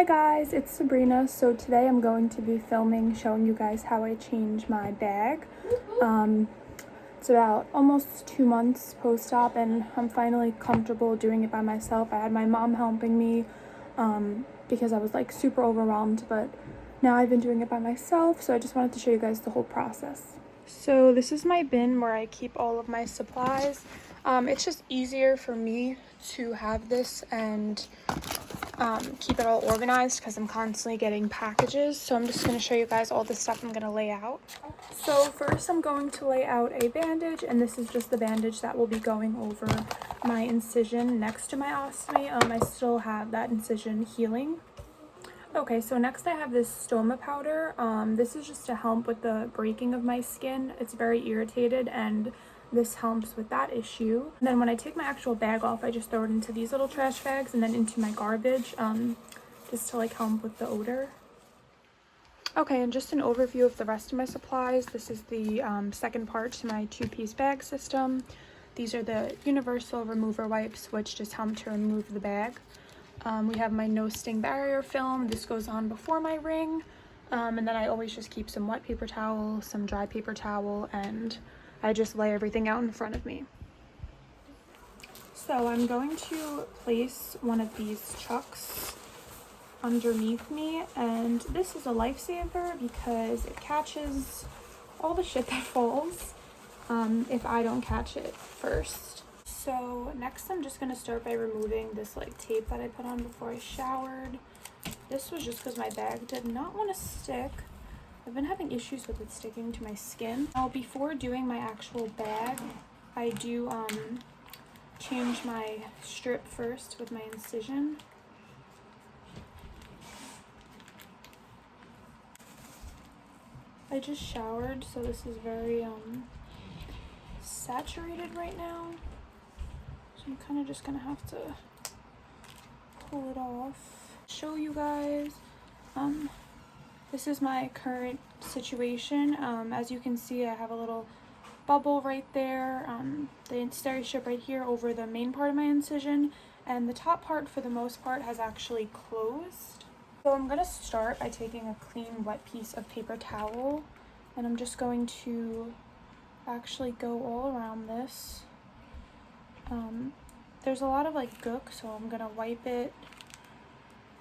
Hi guys, it's Sabrina. So today I'm going to be filming showing you guys how I change my bag. It's about almost 2 months post-op and I'm finally comfortable doing it by myself. I had my mom helping me because I was like super overwhelmed, but now I've been doing it by myself, so I just wanted to show you guys the whole process. So this is my bin where I keep all of my supplies. It's just easier for me to have this and keep it all organized because I'm constantly getting packages. So I'm just going to show you guys all the stuff I'm going to lay out. So first I'm going to lay out a bandage, and this is just the bandage that will be going over my incision next to my ostomy. I still have that incision healing. Okay, so next I have this stoma powder. This is just to help with the breaking of my skin. It's very irritated and this helps with that issue. And then when I take my actual bag off, I just throw it into these little trash bags and then into my garbage, just to like help with the odor. Okay, and just an overview of the rest of my supplies. This is the second part to my 2-piece bag system. These are the universal remover wipes, which just help to remove the bag. We have my no sting barrier film. This goes on before my ring. And then I always just keep some wet paper towel, some dry paper towel, and I just lay everything out in front of me. So I'm going to place one of these chucks underneath me, and this is a lifesaver because it catches all the shit that falls if I don't catch it first. So next I'm just going to start by removing this like tape that I put on before I showered. This was just because my bag did not want to stick. I've been having issues with it sticking to my skin. Now before doing my actual bag, I do change my strip first with my incision. I just showered, so this is very saturated right now. So I'm kind of just gonna have to pull it off. Show you guys. This is my current situation. As you can see, I have a little bubble right there. The steri strip right here over the main part of my incision, and the top part for the most part has actually closed. So I'm gonna start by taking a clean wet piece of paper towel, and I'm just going to actually go all around this. There's a lot of like gook, so I'm gonna wipe it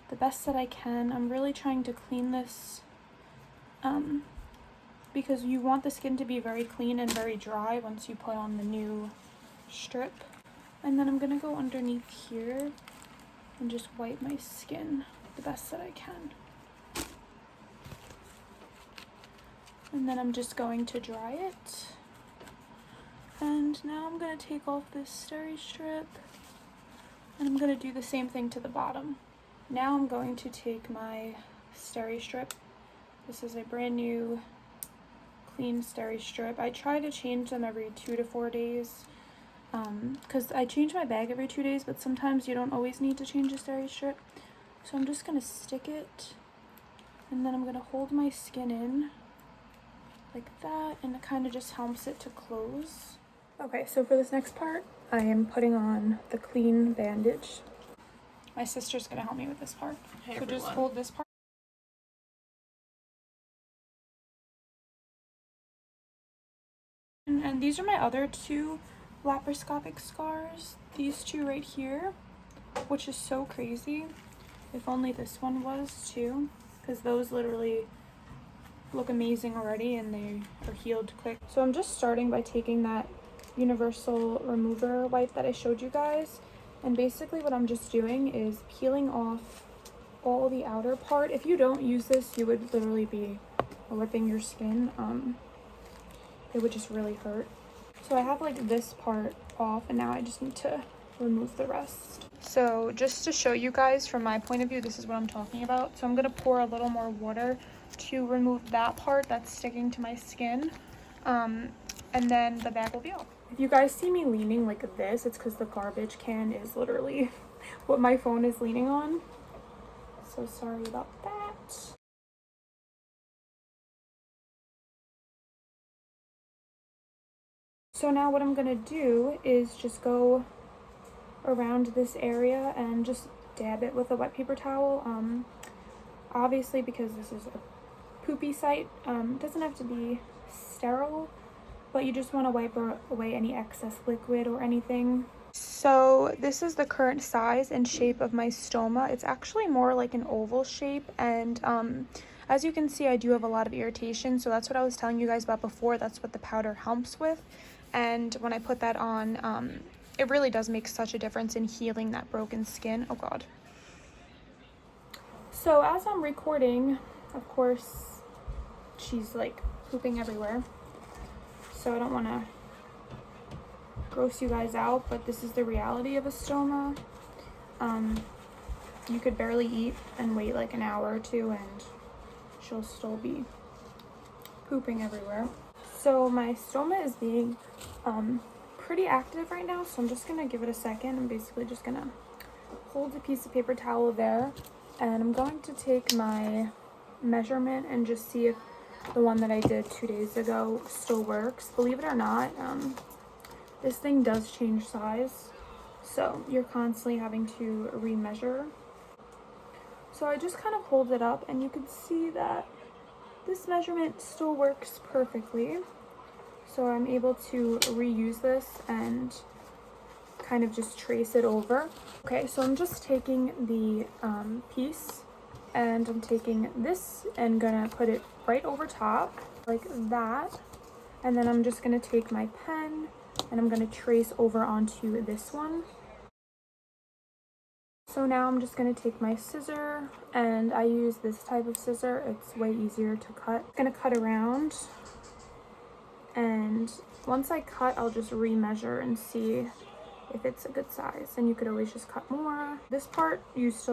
the best that I can. I'm really trying to clean this because you want the skin to be very clean and very dry once you put on the new strip. And then I'm gonna go underneath here and just wipe my skin the best that I can. And then I'm just going to dry it. And now I'm gonna take off this steri strip, and I'm gonna do the same thing to the bottom. Now I'm going to take my steri strip. This is a brand new clean steri strip. I try to change them every 2 to 4 days because I change my bag every 2 days, but sometimes you don't always need to change a steri strip. So I'm just gonna stick it, and then I'm gonna hold my skin in like that, and it kind of just helps it to close. Okay, so for this next part, I am putting on the clean bandage. My sister's gonna help me with this part. Hey, so everyone. Just hold this part. And these are my other 2 laparoscopic scars. These 2 right here, which is so crazy. If only this one was too, because those literally look amazing already and they are healed quick. So I'm just starting by taking that universal remover wipe that I showed you guys, and basically what I'm just doing is peeling off all the outer part. If you don't use this, you would literally be ripping your skin. It would just really hurt. So I have like this part off, and now I just need to remove the rest. So just to show you guys from my point of view, this is what I'm talking about. So I'm gonna pour a little more water to remove that part that's sticking to my skin, and then the bag will be off. If you guys see me leaning like this, it's because the garbage can is literally what my phone is leaning on. So sorry about that. So now what I'm gonna do is just go around this area and just dab it with a wet paper towel. obviously because this is a poopy site, it doesn't have to be sterile, but you just want to wipe away any excess liquid or anything. So this is the current size and shape of my stoma. It's actually more like an oval shape, and as you can see, I do have a lot of irritation, so that's what I was telling you guys about before. That's what the powder helps with, and when I put that on, it really does make such a difference in healing that broken skin. Oh god. So as I'm recording, of course, she's like pooping everywhere, so I don't want to gross you guys out, but this is the reality of a stoma. You could barely eat and wait like an hour or two and she'll still be pooping everywhere. So my stoma is being pretty active right now, so I'm just gonna give it a second. I'm basically just gonna hold a piece of paper towel there, and I'm going to take my measurement and just see if the one that I did 2 days ago still works. Believe it or not, this thing does change size, so you're constantly having to remeasure. So I just kind of hold it up, and you can see that this measurement still works perfectly. So I'm able to reuse this and kind of just trace it over. Okay, so I'm just taking the piece, and I'm taking this and gonna put it right over top like that, and then I'm just gonna take my pen and I'm gonna trace over onto this one. So now I'm just gonna take my scissor, and I use this type of scissor. It's way easier to cut. I'm gonna cut around, and once I cut, I'll just remeasure and see if it's a good size. And you could always just cut more. This part used to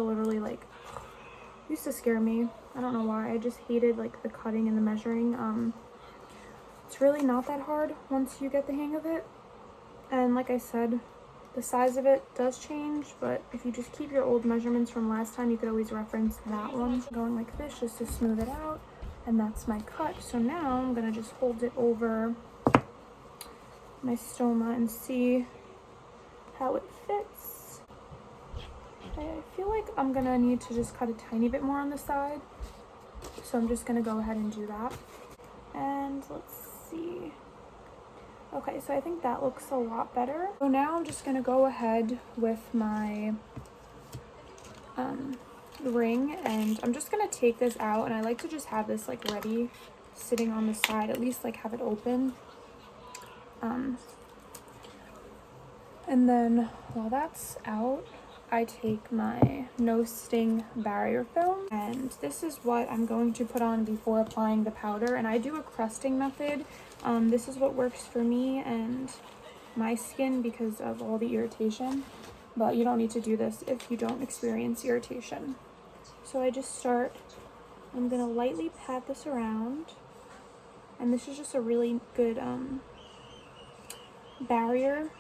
scare me. I don't know why. I just hated like the cutting and the measuring. It's really not that hard once you get the hang of it. And like I said, the size of it does change, but if you just keep your old measurements from last time, you could always reference that one. Going like this just to smooth it out, and that's my cut. So now I'm gonna just hold it over my stoma and see how it fits. I feel like I'm gonna need to just cut a tiny bit more on the side, so I'm just gonna go ahead and do that. And let's see. Okay, so I think that looks a lot better. So now I'm just gonna go ahead with my ring, and I'm just gonna take this out, and I like to just have this like ready sitting on the side, at least like have it open. And then while that's out, I take my no sting barrier film, and this is what I'm going to put on before applying the powder. And I do a crusting method. This is what works for me and my skin because of all the irritation, but you don't need to do this if you don't experience irritation. So I just start, I'm gonna lightly pat this around, and this is just a really good barrier.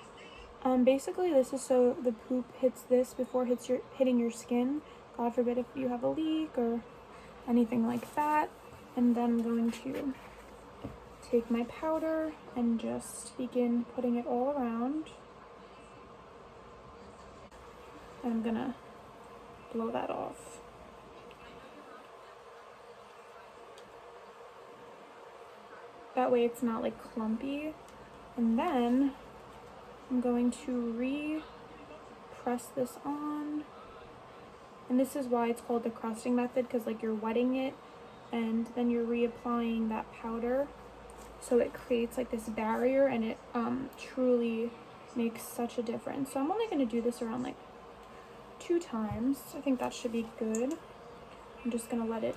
Basically this is so the poop hits this before hitting your skin. God forbid if you have a leak or anything like that. And then I'm going to take my powder and just begin putting it all around. And I'm gonna blow that off. That way it's not like clumpy. And then I'm going to re-press this on. And this is why it's called the crusting method, because like you're wetting it and then you're reapplying that powder. So it creates like this barrier, and it truly makes such a difference. So I'm only going to do this around like 2 times. I think that should be good. I'm just going to let it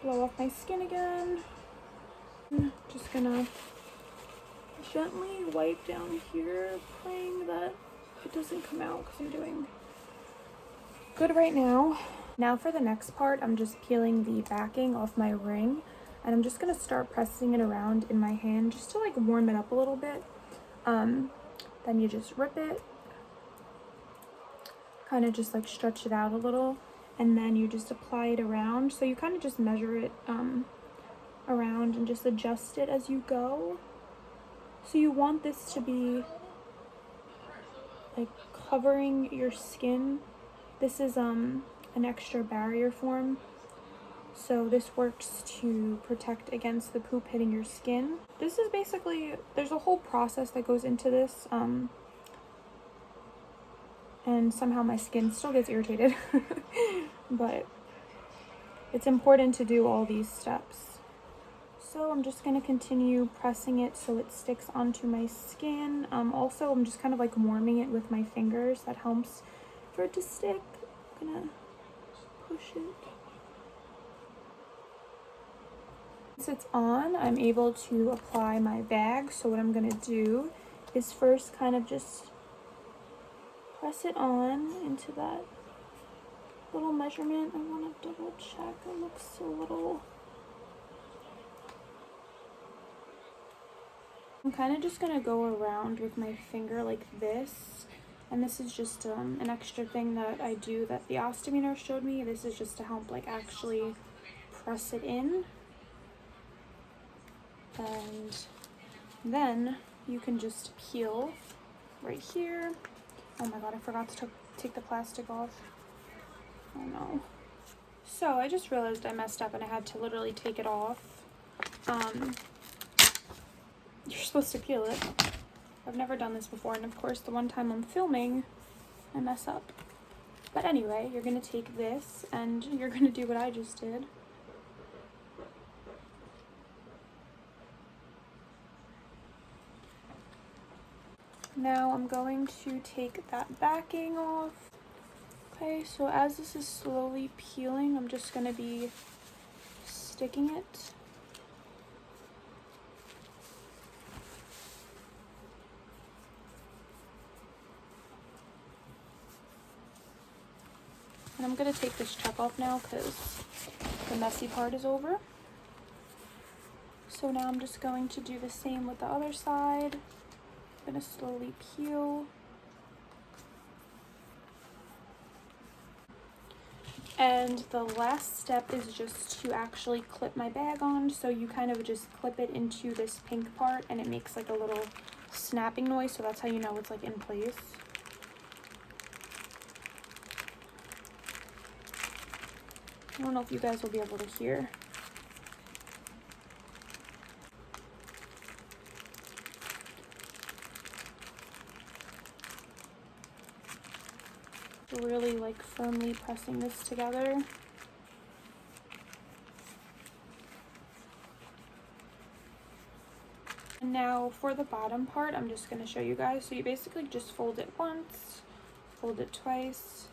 blow off my skin again. I'm just going to gently wipe down here, praying that it doesn't come out because I'm doing good right now. Now for the next part, I'm just peeling the backing off my ring, and I'm just gonna start pressing it around in my hand just to like warm it up a little bit. Then you just rip it, kind of just like stretch it out a little, and then you just apply it around. So you kind of just measure it around and just adjust it as you go. So you want this to be like covering your skin. This is an extra barrier form So this works to protect against the poop hitting your skin. This is basically, there's a whole process that goes into this, and somehow my skin still gets irritated. But it's important to do all these steps. So I'm just going to continue pressing it so it sticks onto my skin. Also, I'm just kind of like warming it with my fingers. That helps for it to stick. I'm going to push it. Once it's on, I'm able to apply my bag. So what I'm going to do is first kind of just press it on into that little measurement. I want to double check. It looks a little... I'm kind of just going to go around with my finger like this. And this is just an extra thing that I do that the ostomy nurse showed me. This is just to help like actually press it in. And then you can just peel right here. Oh my god, I forgot to take the plastic off. Oh no. So I just realized I messed up and I had to literally take it off. You're supposed to peel it. I've never done this before, and of course the one time I'm filming, I mess up. But anyway, you're gonna take this and you're gonna do what I just did. Now I'm going to take that backing off. Okay, so as this is slowly peeling, I'm just gonna be sticking it. And I'm gonna take this check off now because the messy part is over. So now I'm just going to do the same with the other side. I'm gonna slowly peel. And the last step is just to actually clip my bag on. So you kind of just clip it into this pink part and it makes like a little snapping noise. So that's how you know it's like in place. I don't know if you guys will be able to hear. Really like firmly pressing this together. And now for the bottom part, I'm just going to show you guys. So you basically just fold it once, fold it twice,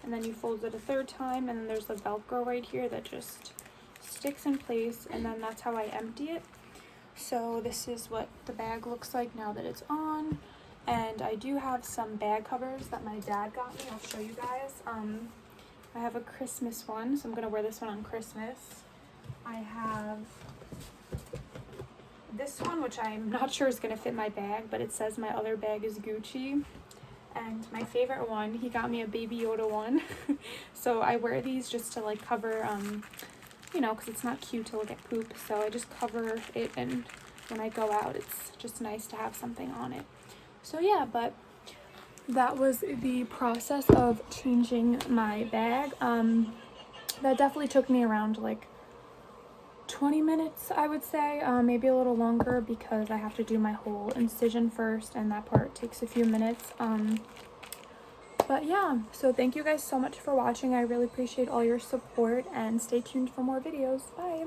and then you fold it a third time, and then there's the Velcro right here that just sticks in place, and then that's how I empty it. So this is what the bag looks like now that it's on. And I do have some bag covers that my dad got me. I'll show you guys. I have a Christmas one, so I'm gonna wear this one on Christmas. I have this one, which I'm not sure is gonna fit my bag, but it says my other bag is Gucci. And my favorite one, he got me a Baby Yoda one. So I wear these just to like cover, you know, because it's not cute to look at poop. So I just cover it, and when I go out, it's just nice to have something on it. So yeah, but that was the process of changing my bag. That definitely took me around like 20 minutes, I would say, maybe a little longer because I have to do my whole incision first, and that part takes a few minutes. But yeah, so thank you guys so much for watching. I really appreciate all your support, and stay tuned for more videos. Bye!